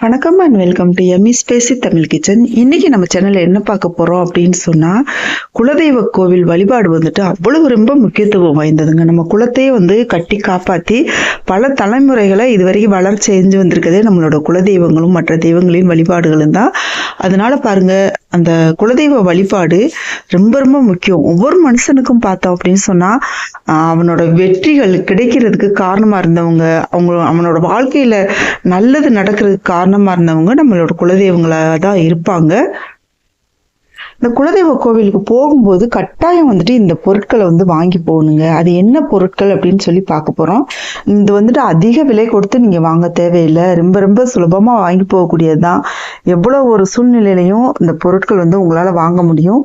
வணக்கம் and welcome to Emmy Spacy Tamil kitchen. இன்னைக்கு நம்ம சேனல்ல என்ன பார்க்க போறோம் அப்படின்னு சொன்னா, குலதெய்வ கோவில் வழிபாடு வந்துட்டு அவ்வளவு ரொம்ப முக்கியத்துவம் வாய்ந்ததுங்க. நம்ம குலத்தையே கட்டி காப்பாத்தி பல தலைமுறைகளை இதுவரைக்கும் வளர்ச்சி செஞ்சு வந்திருக்கதே நம்மளோட குலதெய்வங்களும் மற்ற தெய்வங்களின் வழிபாடுகளும் தான். அதனால பாருங்க, அந்த குலதெய்வ வழிபாடு ரொம்ப ரொம்ப முக்கியம். ஒவ்வொரு மனுஷனுக்கும் பார்த்தோம் அப்படின்னு சொன்னா, அவனோட வெற்றிகள் கிடைக்கிறதுக்கு காரணமா இருந்தவங்க, அவனோட வாழ்க்கையில நல்லது நடக்கிறதுக்கு காரணமா இருந்தவங்க நம்மளோட குலதெய்வங்களா தான் இருப்பாங்க. இந்த குலதெய்வ கோவிலுக்கு போகும்போது கட்டாயம் இந்த பொருட்களை வாங்கி போகணுங்க. அது என்ன பொருட்கள் அப்படின்னு சொல்லி பார்க்க போறோம். இது அதிக விலை கொடுத்து நீங்க வாங்க தேவையில்லை. ரொம்ப ரொம்ப சுலபமா வாங்கி போகக்கூடியதுதான். எவ்வளவு ஒரு சூழ்நிலையிலையும் இந்த பொருட்கள் உங்களால வாங்க முடியும்.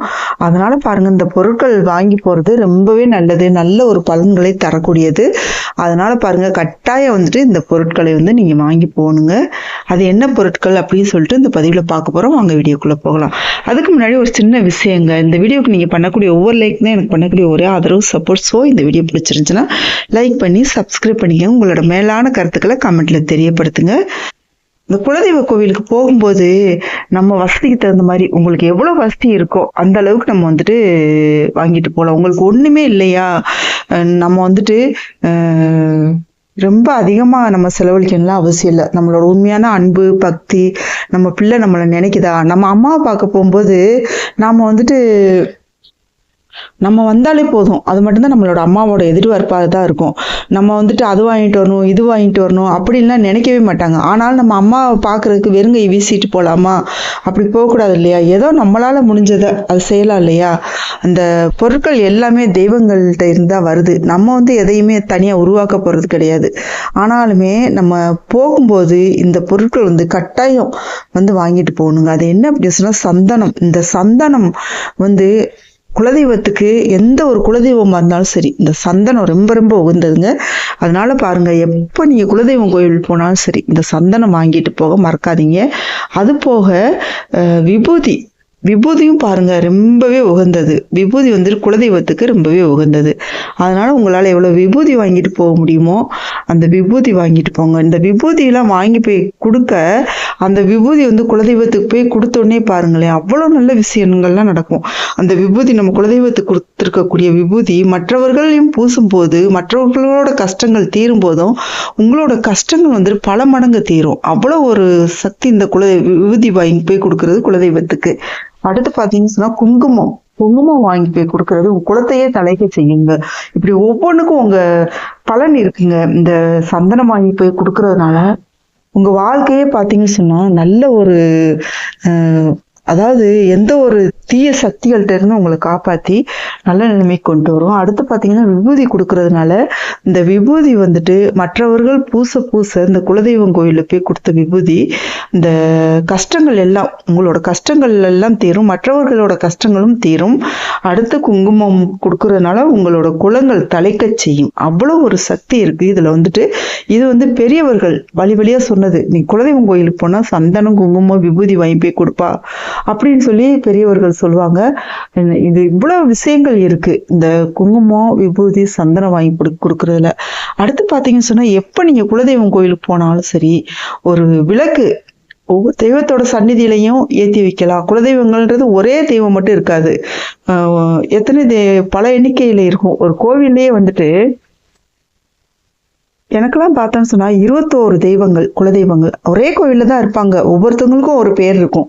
அதனால பாருங்க, இந்த பொருட்கள் வாங்கி போறது ரொம்பவே நல்லது, நல்ல ஒரு பலன்களை தரக்கூடியது. அதனால பாருங்க, கட்டாயம் இந்த பொருட்களை நீங்க வாங்கி போகணுங்க. அது என்ன பொருட்கள் அப்படின்னு சொல்லிட்டு இந்த பதிவுல பார்க்க போறோம். வாங்க வீடியோக்குள்ள போகலாம். அதுக்கு முன்னாடி ஒரு சின்ன விஷயங்க. இந்த வீடியோக்கு நீங்க பண்ணக்கூடிய ஒவ்வொரு லைக் தான் எனக்கு பண்ணக்கூடிய ஒரே ஆதரவு, சப்போர்ட். ஸோ இந்த வீடியோ பிடிச்சிருந்துச்சுன்னா லைக் பண்ணி சப்ஸ்கிரைப் பண்ணிக்கங்க. உங்களோட மேலான கருத்துக்களை கமெண்ட்ல தெரியப்படுத்துங்க. இந்த குலதெய்வ கோவிலுக்கு போகும்போது நம்ம வசதிக்கு தகுந்த மாதிரி, உங்களுக்கு எவ்வளவு வசதி இருக்கோ அந்த அளவுக்கு நம்ம வாங்கிட்டு போகலாம். உங்களுக்கு ஒண்ணுமே இல்லையா, நம்ம ரொம்ப அதிகமா நம்ம செலவழிக்கலாம் அவசியம் இல்லை. நம்மளோட உண்மையான அன்பு பக்தி, நம்ம பிள்ளை நம்மளை நினைக்குதா, நம்ம அம்மாவை பார்க்க போகும்போது நாம நம்ம வந்தாலே போதும், அது மட்டும்தான் நம்மளோட அம்மாவோட எதிர்பார்ப்பாக தான் இருக்கும். நம்ம அது வாங்கிட்டு வரணும், இது வாங்கிட்டு வரணும் அப்படின்லாம் நினைக்கவே மாட்டாங்க. ஆனால் நம்ம அம்மாவை பார்க்கறதுக்கு வெறுங்கை வீசிட்டு போகலாமா, அப்படி போகக்கூடாது இல்லையா? ஏதோ நம்மளால முடிஞ்சதை அது செய்யலாம் இல்லையா? அந்த பொருட்கள் எல்லாமே தெய்வங்கள்கிட்ட இருந்தா வருது. நம்ம எதையுமே தனியா உருவாக்க போறது கிடையாது. ஆனாலுமே நம்ம போகும்போது இந்த பொருட்கள் கட்டாயம் வாங்கிட்டு போகணுங்க. அது என்ன அப்படின்னு சொன்னா, சந்தனம். இந்த சந்தனம் குலதெய்வத்துக்கு, எந்த ஒரு குலதெய்வமா இருந்தாலும் சரி, இந்த சந்தனம் ரொம்ப ரொம்ப உகந்ததுங்க. அதனால பாருங்க, எப்போ நீங்க குலதெய்வம் கோயில் போனாலும் சரி, இந்த சந்தனம் வாங்கிட்டு போக மறக்காதீங்க. அது போக விபூதியும் பாருங்க ரொம்பவே உகந்தது. விபூதி குலதெய்வத்துக்கு ரொம்பவே உகந்தது. அதனால உங்களால எவ்வளவு விபூதி வாங்கிட்டு போக முடியுமோ அந்த விபூதி வாங்கிட்டு போங்க. இந்த விபூதி எல்லாம் வாங்கி போய் கொடுக்க, அந்த விபூதி குலதெய்வத்துக்கு போய் கொடுத்தோடனே பாருங்களேன், அவ்வளவு நல்ல விஷயங்கள்லாம் நடக்கும். அந்த விபூதி, நம்ம குலதெய்வத்துக்கு கொடுத்துருக்கக்கூடிய விபூதி மற்றவர்களையும் பூசும் போது, மற்றவர்களோட கஷ்டங்கள் தீரும் போதும் உங்களோட கஷ்டங்கள் பல மடங்கு தீரும். அவ்வளவு ஒரு சக்தி இந்த விபூதி வாங்கி போய் கொடுக்கறது குலதெய்வத்துக்கு. அடுத்து பாத்தீங்கன்னு சொன்னா, குங்குமம் வாங்கி போய் கொடுக்கறது உங்க குலத்தையே தலைக்க செய்யுங்க. இப்படி ஒவ்வொன்றுக்கும் உங்க பலன் இருக்குங்க. இந்த சந்தனம் வாங்கி போய் கொடுக்கறதுனால உங்க வாழ்க்கையே பாத்தீங்கன்னு சொன்னா நல்ல ஒரு அதாவது எந்த ஒரு தீய சக்திகள்கிட்ட இருந்து உங்களை காப்பாத்தி நல்ல நிலைமைக்கு கொண்டு வரும். அடுத்து பாத்தீங்கன்னா, விபூதி கொடுக்கறதுனால இந்த விபூதி மற்றவர்கள் பூச இந்த குலதெய்வம் கோயில போய் கொடுத்த விபூதி, இந்த கஷ்டங்கள் எல்லாம், உங்களோட கஷ்டங்கள் எல்லாம் தீரும், மற்றவர்களோட கஷ்டங்களும் தீரும். அடுத்து குங்குமம் கொடுக்கறதுனால உங்களோட குலங்கள் தலைக்க செய்யும். அவ்வளவு ஒரு சக்தி இருக்கு இதுல. இது பெரியவர்கள் வழியா சொன்னது. நீ குலதெய்வம் கோயிலுக்கு போனா சந்தனம் குங்குமம் விபூதி வாங்கி போய் கொடுப்பா அப்படின்னு சொல்லி பெரியவர்கள் சொல்லுவாங்க. இது இவ்வளவு விஷயங்கள் இருக்கு இந்த குங்குமம் விபூதி சந்தனம் வாங்கி கொடுக்கறதுல. அடுத்து பாத்தீங்கன்னு சொன்னா, எப்ப நீங்க குலதெய்வம் கோயிலுக்கு போனாலும் சரி, ஒரு விளக்கு ஒவ்வொரு தெய்வத்தோட சந்நிதியிலையும் ஏற்றி வைக்கலாம். குலதெய்வங்கள்ன்றது ஒரே தெய்வம் மட்டும் இருக்காது. எத்தனை பல எண்ணிக்கையில இருக்கும். ஒரு கோவில்லையே எனக்கெல்லாம் பார்த்தோன்னு சொன்னா 21 தெய்வங்கள், குலதெய்வங்கள் ஒரே கோவில்ல தான் இருப்பாங்க. ஒவ்வொருத்தவங்களுக்கும் ஒரு பேர் இருக்கும்.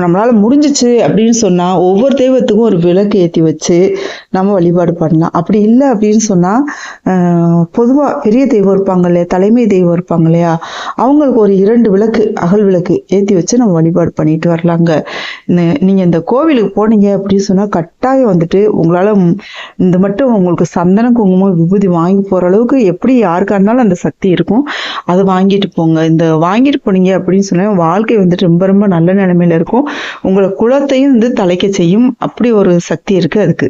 நம்மளால முடிஞ்சிச்சு அப்படின்னு சொன்னா ஒவ்வொரு தெய்வத்துக்கும் ஒரு விளக்கு ஏற்றி வச்சு நம்ம வழிபாடு பண்ணலாம். அப்படி இல்லை அப்படின்னு சொன்னா, பொதுவா பெரிய தெய்வம் இருப்பாங்க இல்லையா, தலைமை தெய்வம் இருப்பாங்க இல்லையா, அவங்களுக்கு ஒரு 2 விளக்கு, அகல் விளக்கு ஏற்றி வச்சு நம்ம வழிபாடு பண்ணிட்டு வரலாங்க. நீங்க இந்த கோவிலுக்கு போனீங்க அப்படின்னு சொன்னா கட்டாயம் உங்களால இந்த மட்டும் உங்களுக்கு சந்தனம் குங்குமம் விபூதி வாங்கி போற அளவுக்கு எப்படி யாருக்கா இருந்தாலும் அந்த சக்தி இருக்கும். அதை வாங்கிட்டு போங்க. இந்த வாங்கிட்டு போனீங்க அப்படின்னு சொன்னா வாழ்க்கை ரொம்ப ரொம்ப நல்ல நிலைமையில இருக்கும். உங்களை குலத்தையும் தலைக்க செய்யும். அப்படி ஒரு சக்தி இருக்கு அதுக்கு.